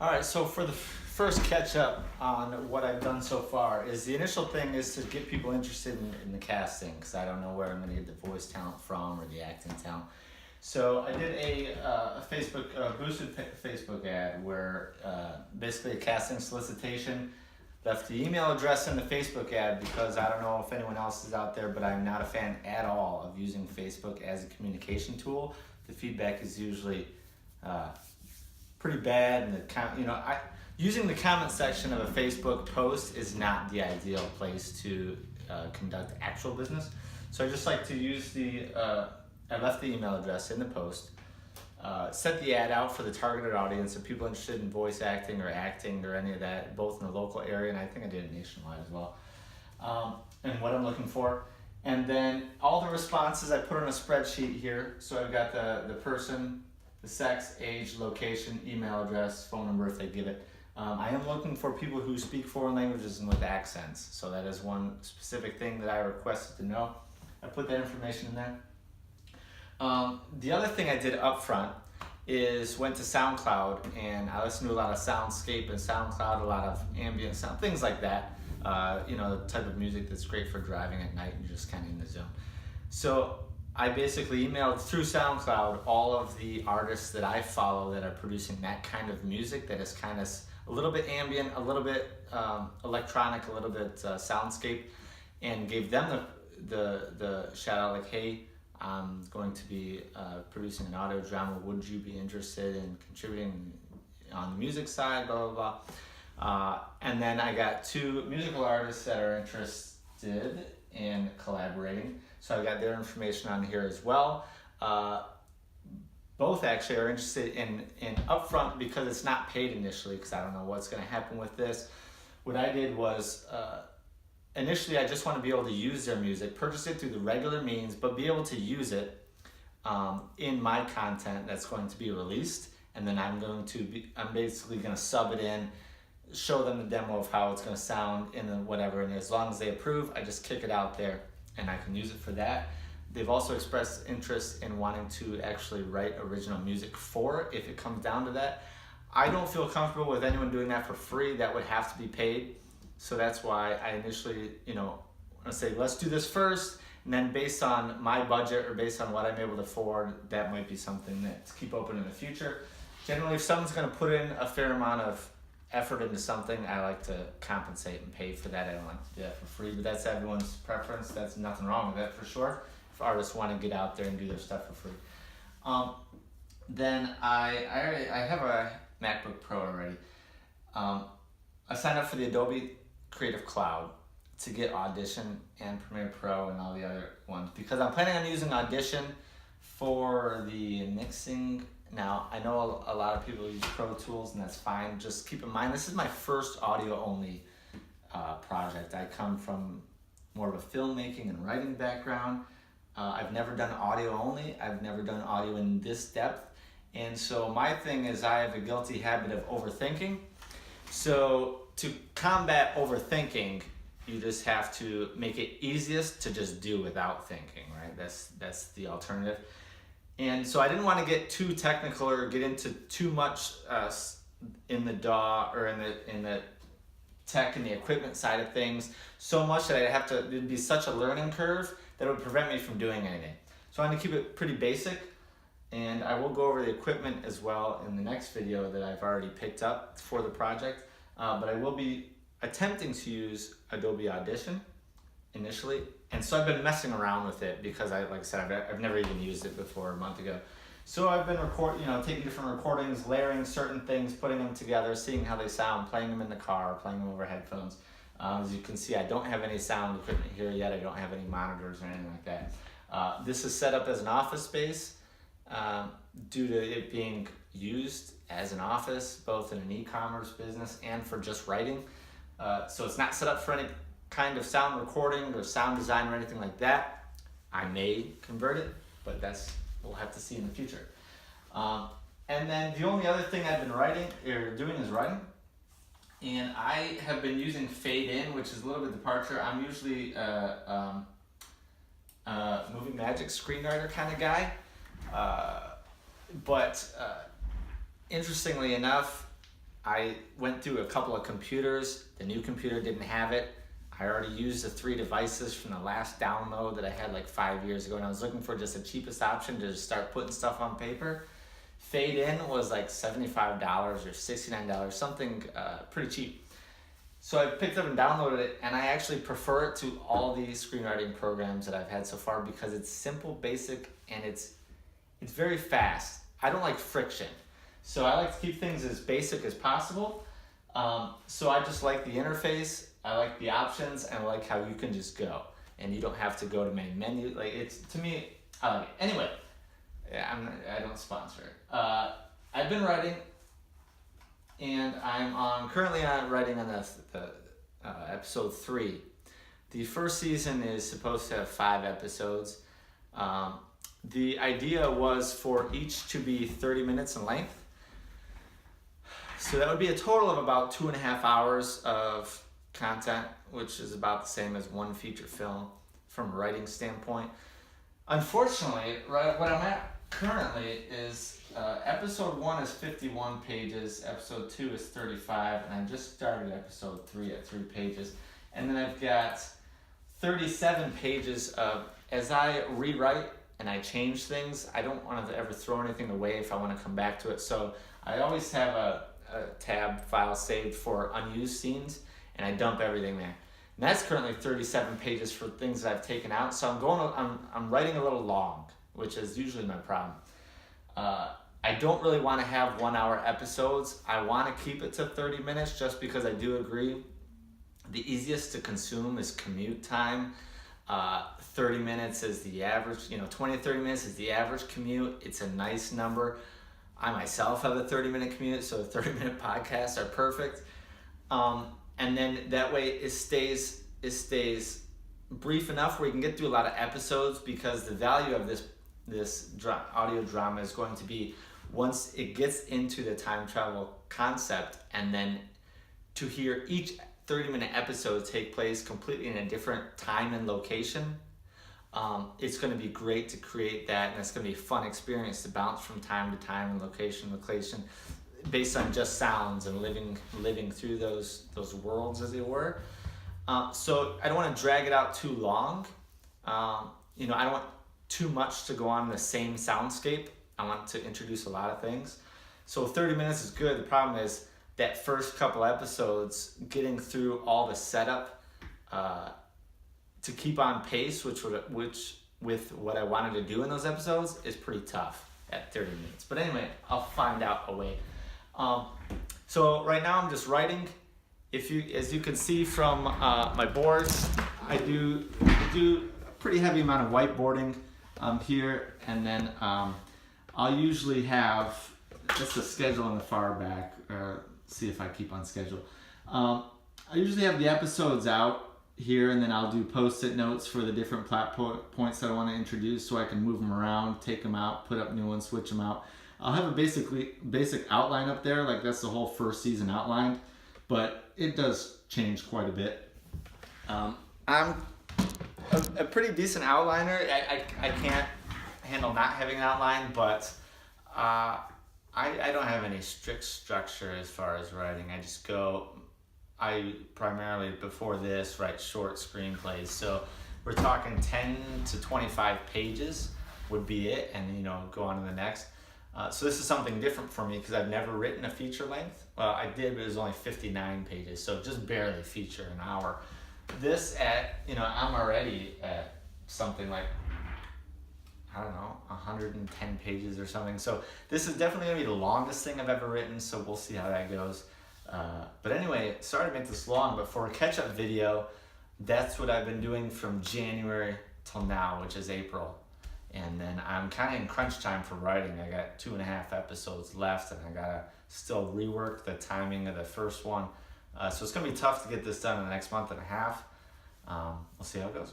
All right, so for the first catch up on what I've done so far is the initial thing is to get people interested in the casting, because I don't know where I'm going to get the voice talent from or the acting talent. So I did a boosted Facebook ad where basically a casting solicitation. Left the email address in the Facebook ad because I don't know if anyone else is out there, but I'm not a fan at all of using Facebook as a communication tool. The feedback is usually pretty bad, and using the comment section of a Facebook post is not the ideal place to conduct actual business. So I just like to use I left the email address in the post. Set the ad out for the targeted audience of people interested in voice acting or acting or any of that, both in the local area, and I think I did it nationwide as well, and what I'm looking for. And then all the responses I put on a spreadsheet here. So I've got the person, the sex, age, location, email address, phone number if they give it. I am looking for people who speak foreign languages and with accents. So that is one specific thing that I requested to know. I put that information in there. The other thing I did up front is went to SoundCloud, and I listened to a lot of Soundscape and SoundCloud, a lot of ambient sound, things like that. The type of music that's great for driving at night and you're just kind of in the zone. So I basically emailed through SoundCloud all of the artists that I follow that are producing that kind of music that is kind of a little bit ambient, a little bit electronic, a little bit soundscape, and gave them the shout out like, hey, I'm going to be producing an audio drama. Would you be interested in contributing on the music side, blah, blah, blah. And then I got 2 musical artists that are interested in collaborating. So I got their information on here as well. Both actually are interested in upfront because it's not paid initially, because I don't know what's going to happen with this. What I did was initially I just want to be able to use their music, purchase it through the regular means, but be able to use it in my content that's going to be released. And then I'm basically going to sub it in, show them the demo of how it's going to sound and then whatever. And as long as they approve, I just kick it out there and I can use it for that. They've also expressed interest in wanting to actually write original music for it if it comes down to that. I don't feel comfortable with anyone doing that for free. That would have to be paid. So that's why I initially, want to say, let's do this first. And then based on my budget or based on what I'm able to afford, that might be something that to keep open in the future. Generally, if someone's going to put in a fair amount of effort into something, I like to compensate and pay for that. I don't like to do that for free, but that's everyone's preference. That's nothing wrong with that for sure. If artists want to get out there and do their stuff for free. Then I have a MacBook Pro already. I signed up for the Adobe Creative Cloud to get Audition and Premiere Pro and all the other ones because I'm planning on using Audition for the mixing. Now, I know a lot of people use Pro Tools, and that's fine. Just keep in mind, this is my first audio-only project. I come from more of a filmmaking and writing background. I've never done audio-only. I've never done audio in this depth. And so my thing is I have a guilty habit of overthinking. So to combat overthinking, you just have to make it easiest to just do without thinking, right? That's the alternative. And so I didn't want to get too technical or get into too much in the DAW or in the tech and the equipment side of things, so much that it'd be such a learning curve that it would prevent me from doing anything. So I'm going to keep it pretty basic, and I will go over the equipment as well in the next video that I've already picked up for the project. But I will be attempting to use Adobe Audition initially, and so I've been messing around with it because like I said, I've never even used it before a month ago. So I've been taking different recordings, layering certain things, putting them together, seeing how they sound, playing them in the car, playing them over headphones. As you can see, I don't have any sound equipment here yet. I don't have any monitors or anything like that. This is set up as an office space due to it being used as an office, both in an e-commerce business and for just writing. So it's not set up for any kind of sound recording or sound design or anything like that. I may convert it, but we'll have to see in the future. And then the only other thing I've been doing is writing. And I have been using Fade In, which is a little bit departure. I'm usually movie magic screenwriter kind of guy. But interestingly enough, I went through a couple of computers. The new computer didn't have it. I already used the 3 devices from the last download that I had like 5 years ago, and I was looking for just the cheapest option to just start putting stuff on paper. Fade In was like $75 or $69, something pretty cheap. So I picked up and downloaded it, and I actually prefer it to all the screenwriting programs that I've had so far because it's simple, basic, and it's very fast. I don't like friction. So I like to keep things as basic as possible. So I just like the interface, I like the options, and I like how you can just go. And you don't have to go to main menu. Like, it's, to me, I like it. Anyway, I don't sponsor it. I've been writing, and I'm currently writing on the episode 3. The first season is supposed to have 5 episodes. The idea was for each to be 30 minutes in length. So that would be a total of about 2.5 hours of content, which is about the same as one feature film from a writing standpoint. Unfortunately, right, what I'm at currently is episode 1 is 51 pages, episode 2 is 35, and I just started episode 3 at 3 pages. And then I've got 37 pages of, as I rewrite and I change things, I don't want to ever throw anything away if I want to come back to it. So I always have a tab file saved for unused scenes, and I dump everything there. And that's currently 37 pages for things that I've taken out. So I'm writing a little long, which is usually my problem. I don't really want to have 1 hour episodes. I want to keep it to 30 minutes just because I do agree the easiest to consume is commute time. 30 minutes is the average, 20 to 30 minutes is the average commute. It's a nice number. I myself have a 30-minute commute, so 30-minute podcasts are perfect. And then that way it stays brief enough where you can get through a lot of episodes, because the value of this audio drama is going to be once it gets into the time travel concept, and then to hear each 30-minute episode take place completely in a different time and location. It's going to be great to create that, and it's going to be a fun experience to bounce from time to time and location to location based on just sounds and living through those worlds, as it were. So I don't want to drag it out too long. I don't want too much to go on in the same soundscape. I want to introduce a lot of things. So 30 minutes is good. The problem is that first couple episodes, getting through all the setup to keep on pace, which with what I wanted to do in those episodes, is pretty tough at 30 minutes. But anyway, I'll find out a way. So right now I'm just writing. As you can see from my boards, I do a pretty heavy amount of whiteboarding here, and then I'll usually have just a schedule in the far back. See if I keep on schedule. I usually have the episodes out here, and then I'll do post-it notes for the different plot points that I want to introduce, so I can move them around, take them out, put up new ones, switch them out. I'll have a basic outline up there, like that's the whole first season outlined, but it does change quite a bit. I'm a pretty decent outliner. I can't handle not having an outline, but I don't have any strict structure as far as writing. I just go. I primarily, before this, write short screenplays. So we're talking 10 to 25 pages would be it, and go on to the next. So this is something different for me because I've never written a feature length. Well, I did, but it was only 59 pages, so just barely feature an hour. This I'm already at something like, I don't know, 110 pages or something. So this is definitely going to be the longest thing I've ever written, so we'll see how that goes. But anyway, sorry to make this long, but for a catch-up video, that's what I've been doing from January till now, which is April. And then I'm kind of in crunch time for writing. I got 2.5 episodes left, and I gotta still rework the timing of the first one. So it's gonna be tough to get this done in the next month and a half. We'll see how it goes.